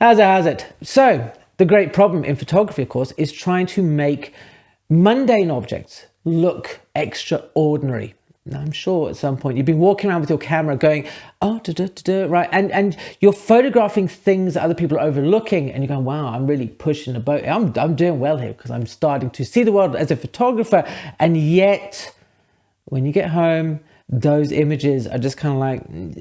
How's it? So, the great problem in photography, of course, is trying to make mundane objects look extraordinary. Now, I'm sure at some point you've been walking around with your camera going, oh, right? And you're photographing things that other people are overlooking, and you're going, wow, I'm really pushing the boat. I'm doing well here because I'm starting to see the world as a photographer. And yet, when you get home, those images are just kind of like,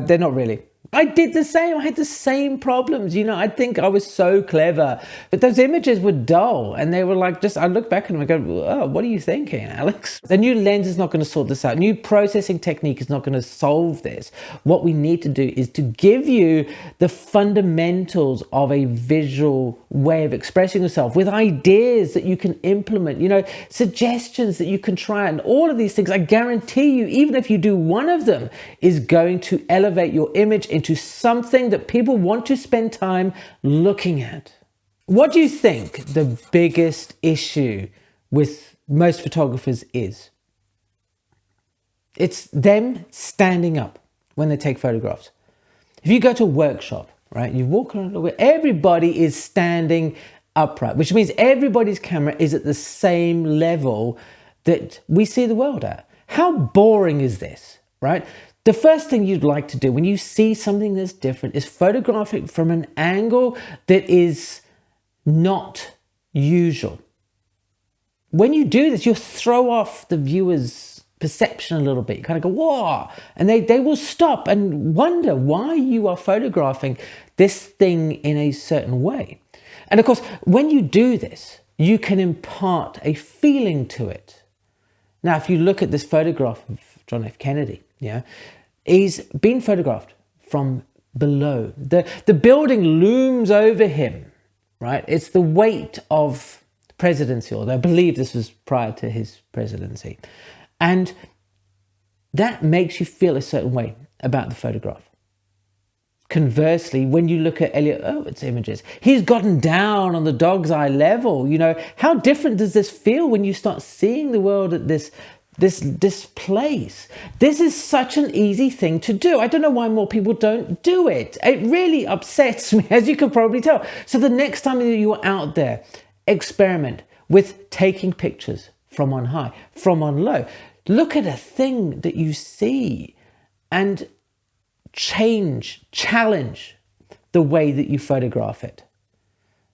they're not really. I did the same. I had the same problems. I think I was so clever, but those images were dull, and they were like, I look back at them and go, oh, what are you thinking, Alex? The new lens is not going to sort this out. New processing technique is not going to solve this. What we need to do is to give you the fundamentals of a visual way of expressing yourself with ideas that you can implement, suggestions that you can try. And all of these things, I guarantee you, even if you do one of them, is going to elevate your image into something that people want to spend time looking at. What do you think the biggest issue with most photographers is? It's them standing up when they take photographs. If you go to a workshop, right, you walk around where everybody is standing upright, which means everybody's camera is at the same level that we see the world at. How boring is this, right? The first thing you'd like to do when you see something that's different is photograph it from an angle that is not usual. When you do this, you throw off the viewer's perception a little bit. You kind of go, whoa, and they will stop and wonder why you are photographing this thing in a certain way. And of course, when you do this, you can impart a feeling to it. Now, if you look at this photograph of John F. Kennedy, he's been photographed from below. The building looms over him, right? It's the weight of presidency, although I believe this was prior to his presidency. And that makes you feel a certain way about the photograph. Conversely, when you look at Elliot Erwitt's images, he's gotten down on the dog's eye level. How different does this feel when you start seeing the world at this place? This is such an easy thing to do. I don't know why more people don't do it. It really upsets me, as you can probably tell. So the next time you're out there, experiment with taking pictures from on high, from on low. Look at a thing that you see and challenge the way that you photograph it.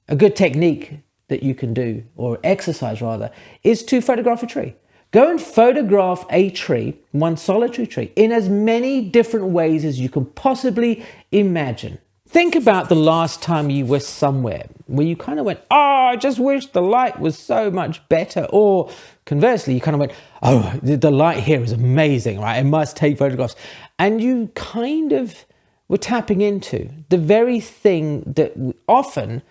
A good technique that you can do, or exercise rather, is to photograph a tree. Go and photograph a tree, one solitary tree, in as many different ways as you can possibly imagine. Think about the last time you were somewhere where you kind of went, oh, I just wish the light was so much better. Or conversely, you kind of went, oh, the light here is amazing, right? I must take photographs. And you kind of were tapping into the very thing that often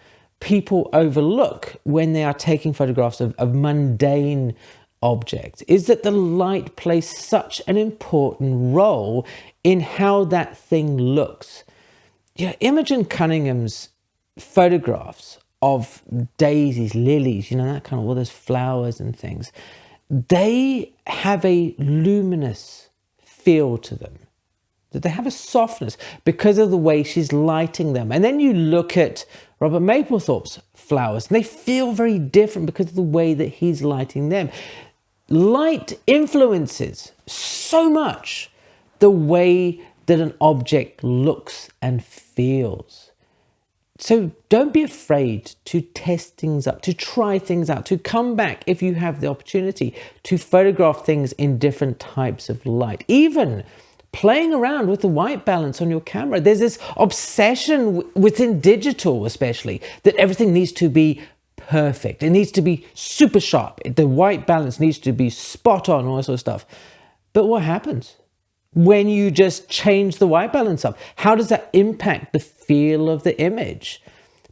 people overlook when they are taking photographs of mundane objects, is that the light plays such an important role in how that thing looks. Imogen Cunningham's photographs of daisies, lilies, that kind of all those flowers and things, they have a luminous feel to them. That they have a softness because of the way she's lighting them. And then you look at Robert Mapplethorpe's flowers, and they feel very different because of the way that he's lighting them. Light influences so much the way that an object looks and feels. So don't be afraid to test things up, to try things out, to come back if you have the opportunity to photograph things in different types of light. Even playing around with the white balance on your camera. There's this obsession within digital especially, that everything needs to be perfect. It needs to be super sharp. The white balance needs to be spot on, all that sort of stuff. But what happens when you just change the white balance up? How does that impact the feel of the image?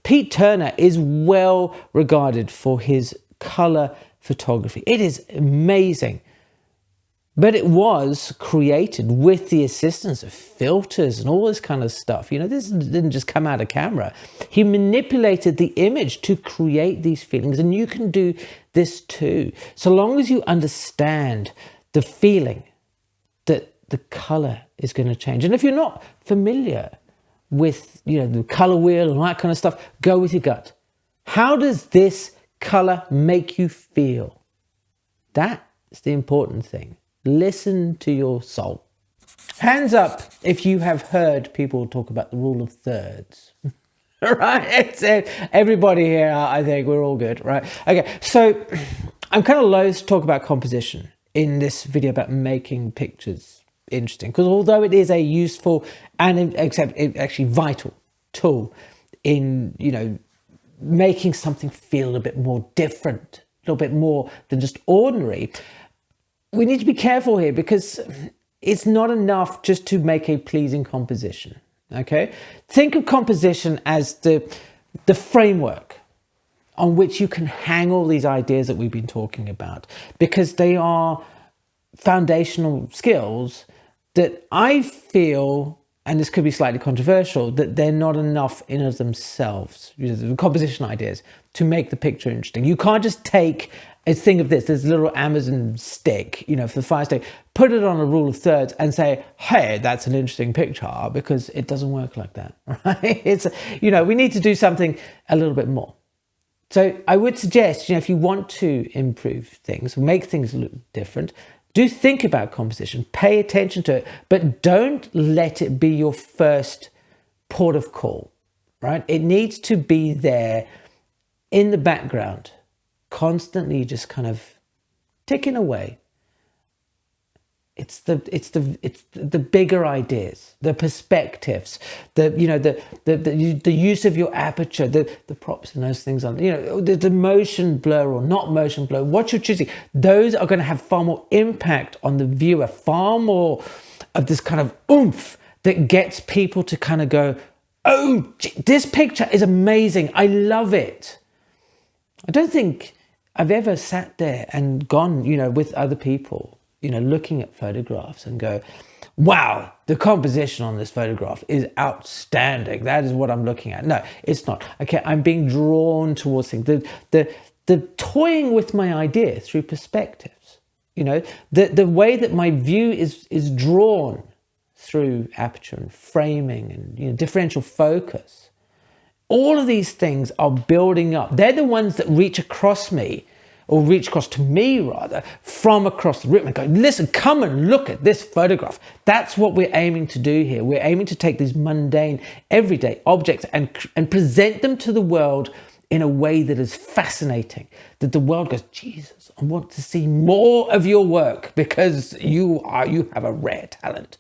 Pete Turner is well regarded for his color photography. It is amazing. But it was created with the assistance of filters and all this kind of stuff. This didn't just come out of camera. He manipulated the image to create these feelings, and you can do this too. So long as you understand the feeling that the color is going to change. And if you're not familiar with, the color wheel and all that kind of stuff. Go with your gut. How does this color make you feel? That's the important thing. Listen to your soul. Hands up if you have heard people talk about the rule of thirds. Right? Everybody here, I think we're all good, right? Okay, so I'm kind of loath to talk about composition in this video about making pictures interesting, because although it is a useful and actually vital tool in, making something feel a bit more different, a little bit more than just ordinary, we need to be careful here, because it's not enough just to make a pleasing composition. Okay, think of composition as the framework on which you can hang all these ideas that we've been talking about, because they are foundational skills that I feel, and this could be slightly controversial, that they're not enough in of themselves, the composition ideas, to make the picture interesting. You can't just take a thing of this little Amazon stick, for the fire stick, put it on a rule of thirds and say, hey, that's an interesting picture, because it doesn't work like that, right? We need to do something a little bit more. So I would suggest, if you want to improve things, make things look different, do think about composition, pay attention to it, but don't let it be your first port of call, right? It needs to be there in the background, constantly just kind of ticking away. It's the bigger ideas, the perspectives, the use of your aperture, the props and those things on, the motion blur or not motion blur, what you're choosing. Those are going to have far more impact on the viewer, far more of this kind of oomph that gets people to kind of go, oh, this picture is amazing. I love it. I don't think I've ever sat there and gone, with other people, looking at photographs and go, wow, the composition on this photograph is outstanding. That is what I'm looking at. No, it's not. Okay, I'm being drawn towards things. The toying with my idea through perspectives, the way that my view is drawn through aperture and framing and differential focus. All of these things are building up. They're the ones that reach across me, or reach across to me rather, from across the room and go, listen, come and look at this photograph. That's what we're aiming to do here. We're aiming to take these mundane, everyday objects and present them to the world in a way that is fascinating, that the world goes, Jesus, I want to see more of your work, because you have a rare talent.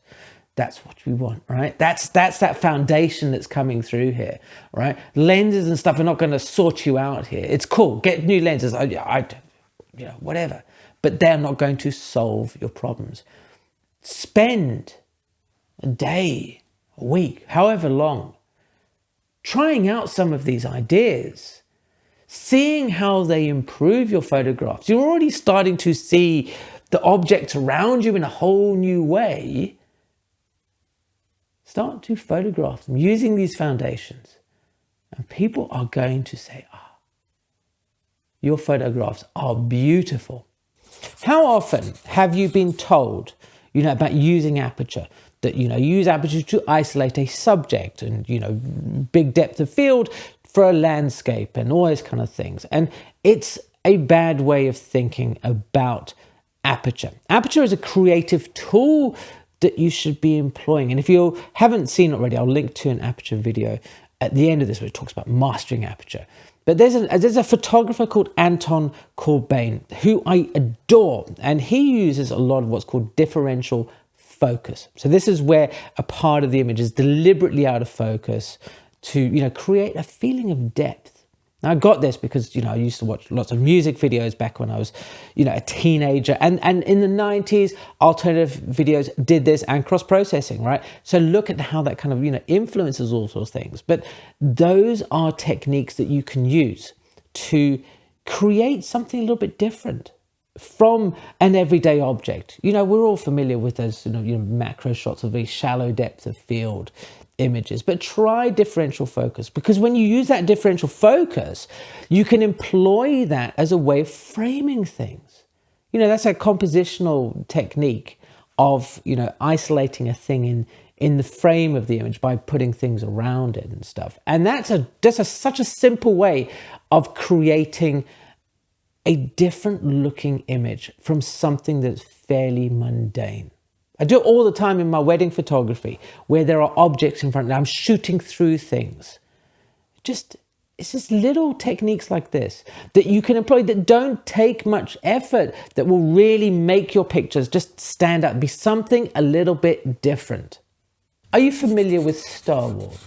That's what we want, right? That's that foundation that's coming through here, right? Lenses and stuff are not going to sort you out here. It's cool. Get new lenses. Whatever. But they're not going to solve your problems. Spend a day, a week, however long, trying out some of these ideas, seeing how they improve your photographs. You're already starting to see the objects around you in a whole new way. Start to photograph them using these foundations, and people are going to say, your photographs are beautiful. How often have you been told, about using aperture, that, use aperture to isolate a subject and, big depth of field for a landscape and all those kind of things. And it's a bad way of thinking about aperture. Aperture is a creative tool that you should be employing. And if you haven't seen it already, I'll link to an aperture video at the end of this where it talks about mastering aperture. But there's a photographer called Anton Corbijn who I adore, and he uses a lot of what's called differential focus. So this is where a part of the image is deliberately out of focus to create a feeling of depth. Now, I got this because, I used to watch lots of music videos back when I was, a teenager. And in the 90s, alternative videos did this, and cross-processing, right? So look at how that kind of, influences all sorts of things. But those are techniques that you can use to create something a little bit different from an everyday object. We're all familiar with those, macro shots of a shallow depth of field images, but try differential focus, because when you use that differential focus, you can employ that as a way of framing things. That's a compositional technique of, isolating a thing in the frame of the image by putting things around it and stuff. And that's such a simple way of creating a different looking image from something that's fairly mundane. I do it all the time in my wedding photography, where there are objects in front and I'm shooting through things. It's just little techniques like this that you can employ that don't take much effort, that will really make your pictures just stand out, be something a little bit different. Are you familiar with Star Wars?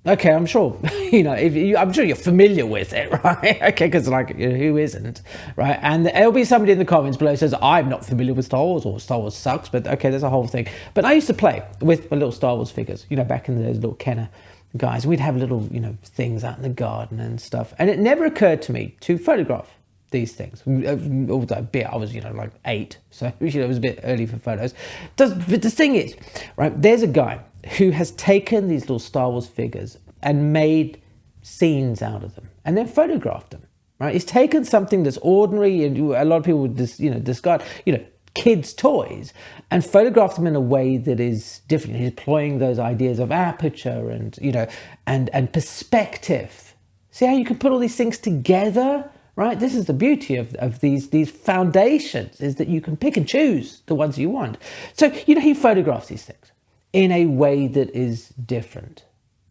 Okay, I'm sure, I'm sure you're familiar with it, right? Okay, because who isn't, right? And there'll be somebody in the comments below who says, I'm not familiar with Star Wars, or Star Wars sucks, but okay, there's a whole thing. But I used to play with my little Star Wars figures, back in those little Kenner guys. We'd have little, things out in the garden and stuff. And it never occurred to me to photograph these things. Although I was, 8, so it was a bit early for photos. But the thing is, right, there's a guy who has taken these little Star Wars figures and made scenes out of them and then photographed them, right? He's taken something that's ordinary and a lot of people would discard, kids' toys, and photographed them in a way that is different. He's employing those ideas of aperture and, and perspective. See how you can put all these things together, right? This is the beauty of these foundations, is that you can pick and choose the ones you want. So, he photographs these things in a way that is different.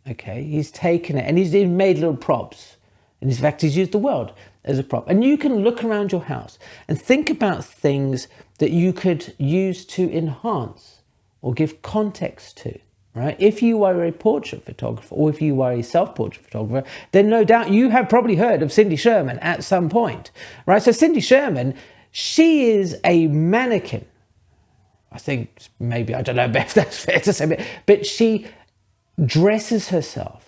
Okay, he's taken it and he's made little props. And in fact, he's used the world as a prop. And you can look around your house and think about things that you could use to enhance or give context to, right? If you are a portrait photographer or if you are a self-portrait photographer, then no doubt you have probably heard of Cindy Sherman at some point, right? So Cindy Sherman, she is a mannequin. I think maybe, I don't know if that's fair to say, but she dresses herself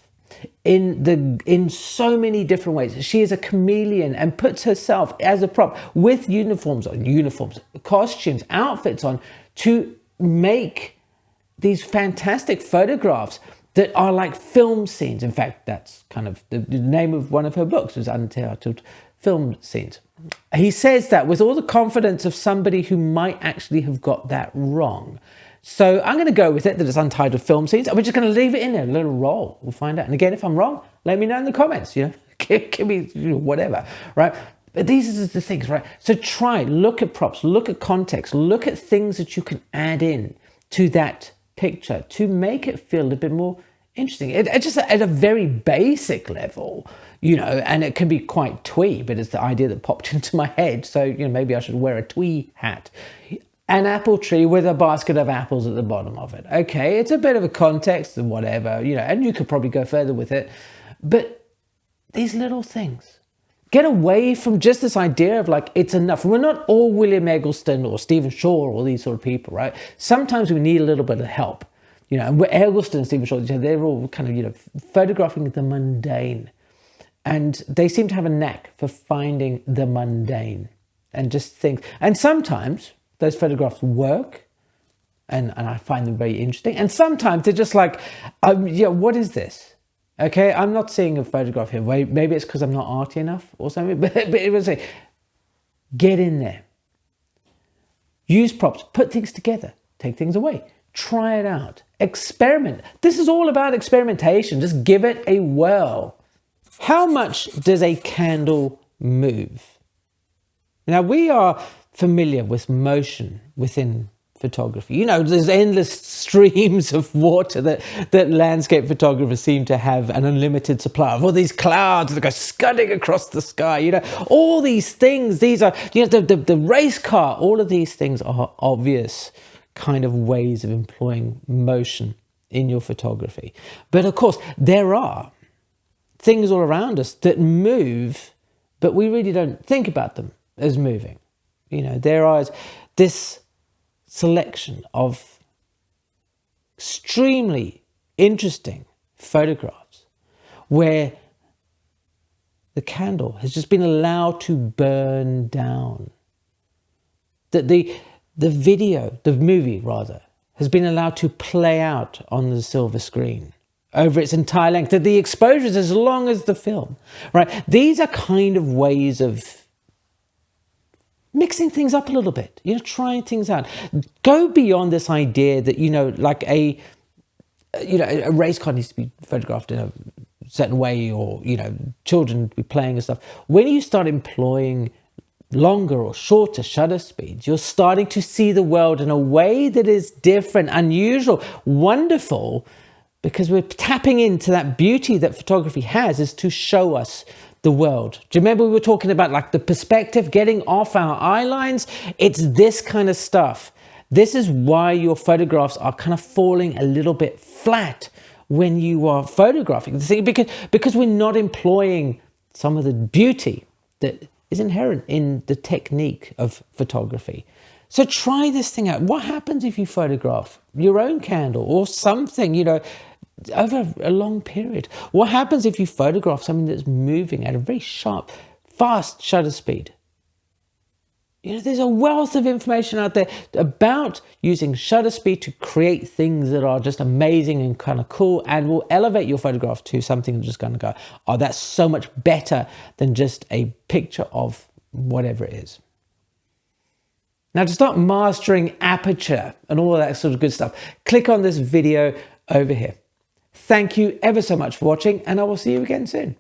in so many different ways. She is a chameleon and puts herself as a prop with uniforms, costumes, outfits on, to make these fantastic photographs that are like film scenes. In fact, that's kind of the name of one of her books, was Untitled Film Scenes. He says that with all the confidence of somebody who might actually have got that wrong. So I'm going to go with it, that it's Untitled Film Scenes, and we're just going to leave it in there, a little roll. We'll find out. And again, if I'm wrong, let me know in the comments, give me whatever, right? But these are the things, right? So look at props, look at context, look at things that you can add in to that picture to make it feel a bit more interesting. It just at a very basic level, and it can be quite twee, but it's the idea that popped into my head. So, maybe I should wear a twee hat. An apple tree with a basket of apples at the bottom of it. Okay, it's a bit of a context and whatever, and you could probably go further with it. But these little things, get away from just this idea of it's enough. We're not all William Eggleston or Stephen Shaw or these sort of people, right? Sometimes we need a little bit of help. And Eggleston and Stephen Shaw, they're all kind of, photographing the mundane. And they seem to have a knack for finding the mundane and just things. And sometimes those photographs work, and I find them very interesting. And sometimes they're just what is this? Okay, I'm not seeing a photograph here. Maybe it's because I'm not arty enough or something, but it was get in there. Use props, put things together, take things away, try it out, experiment. This is all about experimentation. Just give it a whirl. How much does a candle move? Now, we are familiar with motion within photography. There's endless streams of water that landscape photographers seem to have an unlimited supply of. All these clouds that go scudding across the sky, all these things. These are, the race car. All of these things are obvious kind of ways of employing motion in your photography. But of course, there are things all around us that move, but we really don't think about them as moving. There is this selection of extremely interesting photographs where the candle has just been allowed to burn down. That the movie has been allowed to play out on the silver screen over its entire length. That the exposure is as long as the film, right? These are kind of ways of mixing things up a little bit, trying things out. Go beyond this idea that, a race car needs to be photographed in a certain way, or, children to be playing and stuff. When you start employing longer or shorter shutter speeds, you're starting to see the world in a way that is different, unusual, wonderful, because we're tapping into that beauty that photography has, is to show us the world. Do you remember we were talking about like the perspective, getting off our eye lines? It's this kind of stuff. This is why your photographs are kind of falling a little bit flat when you are photographing the thing, because we're not employing some of the beauty that is inherent in the technique of photography. So try this thing out. What happens if you photograph your own candle or something, over a long period? What happens if you photograph something that's moving at a very sharp, fast shutter speed? There's a wealth of information out there about using shutter speed to create things that are just amazing and kind of cool, and will elevate your photograph to something that's just going to go, oh, that's so much better than just a picture of whatever it is. Now, to start mastering aperture and all of that sort of good stuff, click on this video over here. Thank you ever so much for watching, and I will see you again soon.